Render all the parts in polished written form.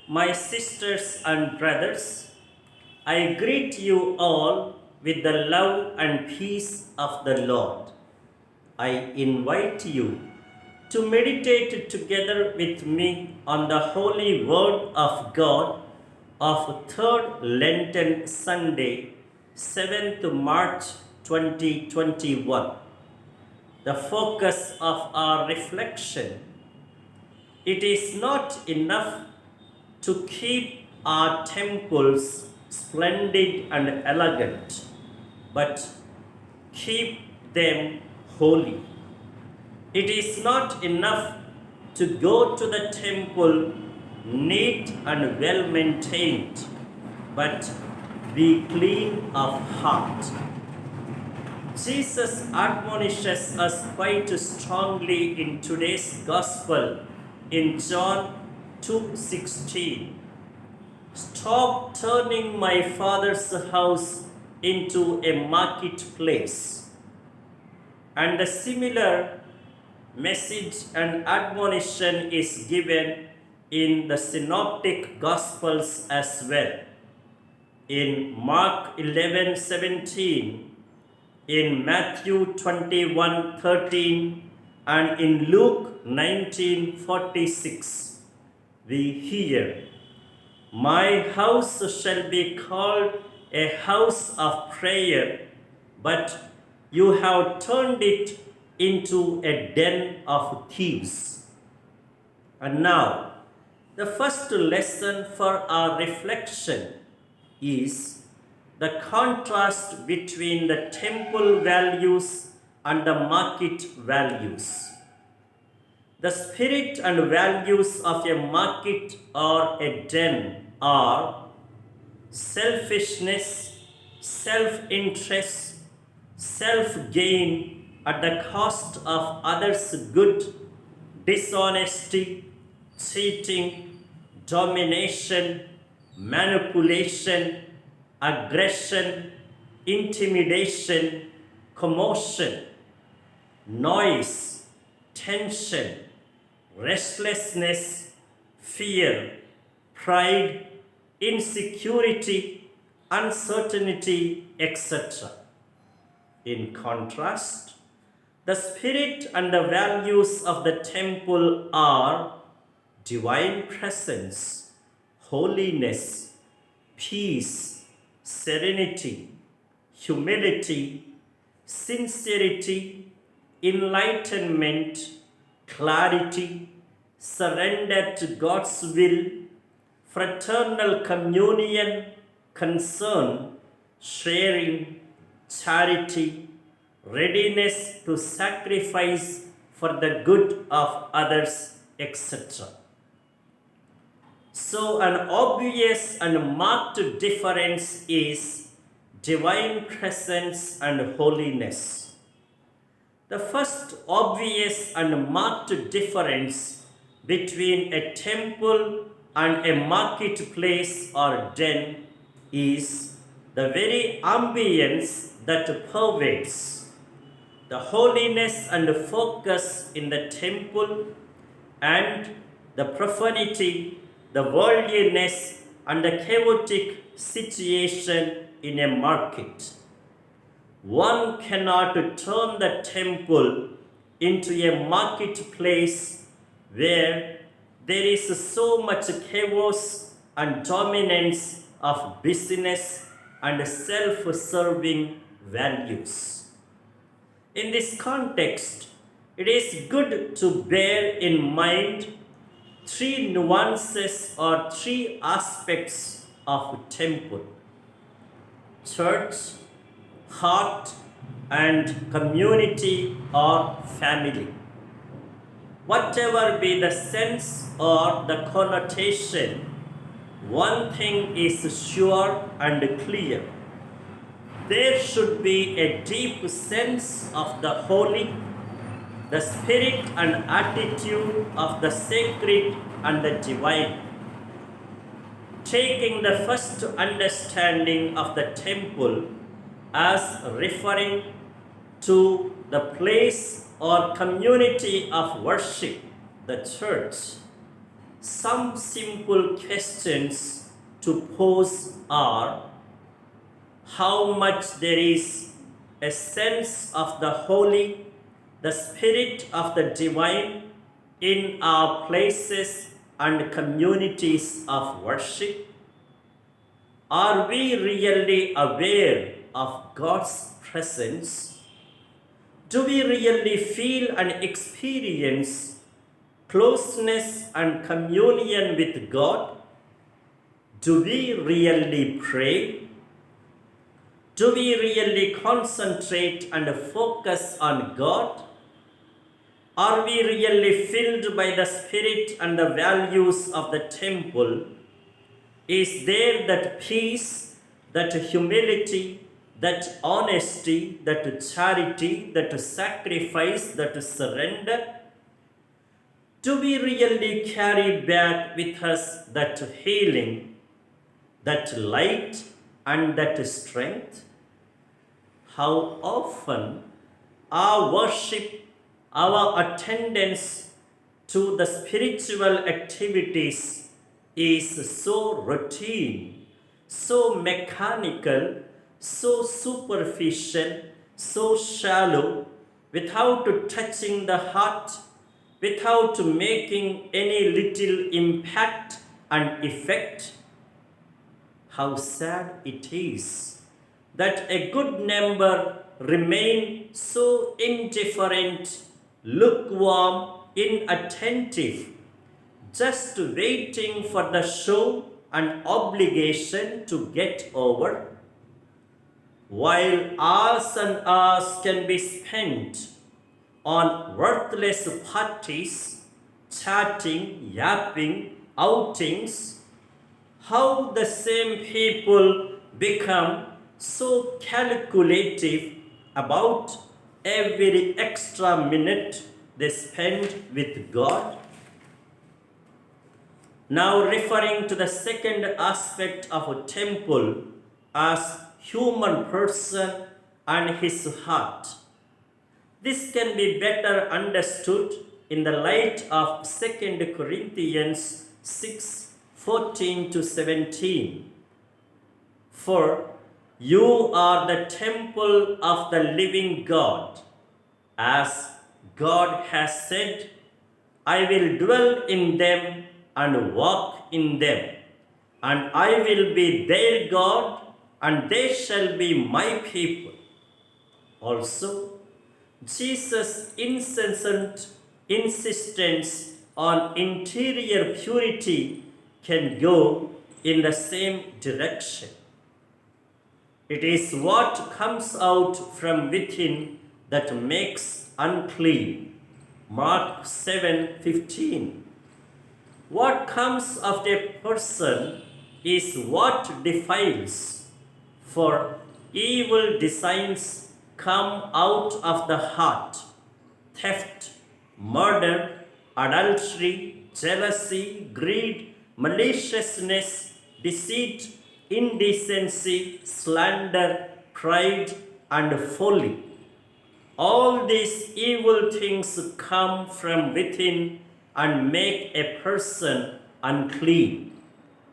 My sisters and brothers, I greet you all with the love and peace of the Lord. I invite you to meditate together with me on the holy word of God of third Lenten Sunday, 7th March 2021. The focus of our reflection: it is not enough to keep our temples splendid and elegant, but keep them holy. It is not enough to go to the temple neat and well maintained, but be clean of heart. Jesus admonishes us quite strongly in today's Gospel in John 2:16. Stop turning my Father's house into a marketplace. And a similar message and admonition is given in the Synoptic Gospels as well. In Mark 11:17, in Matthew 21:13, and in Luke 19:46, we hear, "My house shall be called a house of prayer, but you have turned it into a den of thieves." And now, the first lesson for our reflection is the contrast between the temple values and the market values. The spirit and values of a market or a den are selfishness, self-interest, self-gain at the cost of others' good, dishonesty, cheating, domination, manipulation, aggression, intimidation, commotion, noise, tension, restlessness, fear, pride, insecurity, uncertainty, etc. In contrast, the spirit and the values of the temple are divine presence, holiness, peace, serenity, humility, sincerity, enlightenment, clarity, surrender to God's will, fraternal communion, concern, sharing, charity, readiness to sacrifice for the good of others, etc. So, an obvious and marked difference is divine presence and holiness. The first obvious and marked difference between a temple and a marketplace or den is the very ambience that pervades. The holiness and focus in the temple and the profanity, the worldliness and the chaotic situation in a market. One cannot turn the temple into a marketplace where there is so much chaos and dominance of business and self-serving values. In this context, it is good to bear in mind three nuances or three aspects of temple: church, heart, and community or family. Whatever be the sense or the connotation, one thing is sure and clear. There should be a deep sense of the holy, the spirit and attitude of the sacred and the divine. Taking the first understanding of the temple as referring to the place or community of worship, the church. some simple questions to pose are: how much there is a sense of the holy, the spirit of the divine in our places and communities of worship? Are we really aware of God's presence? Do we really feel and experience closeness and communion with God? Do we really pray? Do we really concentrate and focus on God? Are we really filled by the Spirit and the values of the temple? Is there that peace, that humility, that honesty, that charity, that sacrifice, that surrender? Do we really carry back with us that healing, that light, and that strength? How often our worship, our attendance to the spiritual activities is so routine, so mechanical, so superficial, so shallow, without touching the heart, without making any little impact and effect? How sad it is that a good number remain so indifferent, lukewarm, inattentive, just waiting for the show and obligation to get over, while hours and hours can be spent on worthless parties, chatting, yapping, outings. How the same people become so calculative about every extra minute they spend with God? Now, referring to the second aspect of a temple as human person and his heart, this can be better understood in the light of 2 Corinthians 6:14 to 17. For you are the temple of the living God, as God has said, I will dwell in them and walk in them, and I will be their God, and they shall be my people. Also, Jesus' incessant insistence on interior purity can go in the same direction. It is what comes out from within that makes unclean. Mark 7:15. What comes of a person is what defiles, for evil designs come out of the heart: theft, murder, adultery, jealousy, greed, maliciousness, deceit, indecency, slander, pride, and folly. All these evil things come from within and make a person unclean.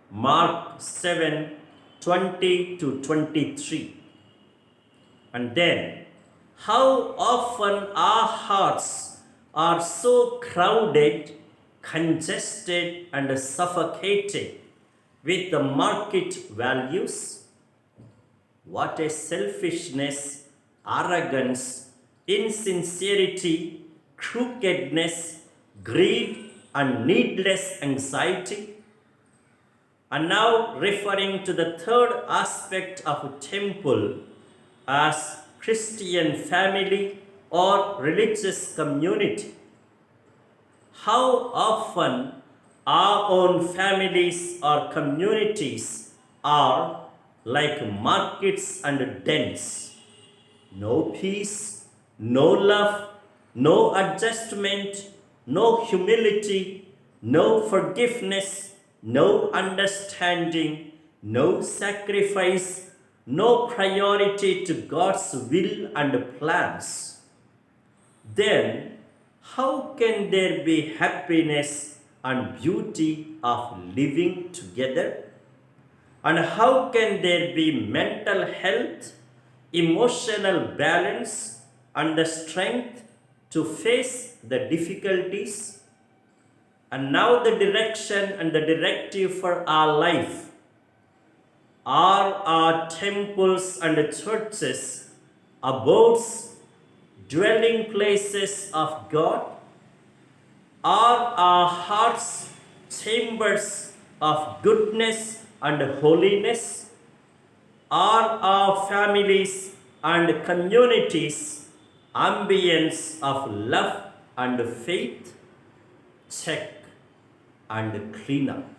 Mark 7:20 to 23. And then, how often our hearts are so crowded, congested, and suffocated with the market values? What a selfishness, arrogance, insincerity, crookedness, greed, and needless anxiety. And now, referring to the third aspect of a temple as Christian family or religious community. How often our own families or communities are like markets and dens. No peace, no love, no adjustment, no humility, no forgiveness, no understanding, no sacrifice, no priority to God's will and plans. Then, how can there be happiness and beauty of living together? And how can there be mental health, emotional balance, and the strength to face the difficulties? And now, the direction and the directive for our life. Are our temples and churches abodes, dwelling places of God? Are our hearts chambers of goodness and holiness? Are our families and communities ambience of love and faith? Check and clean up.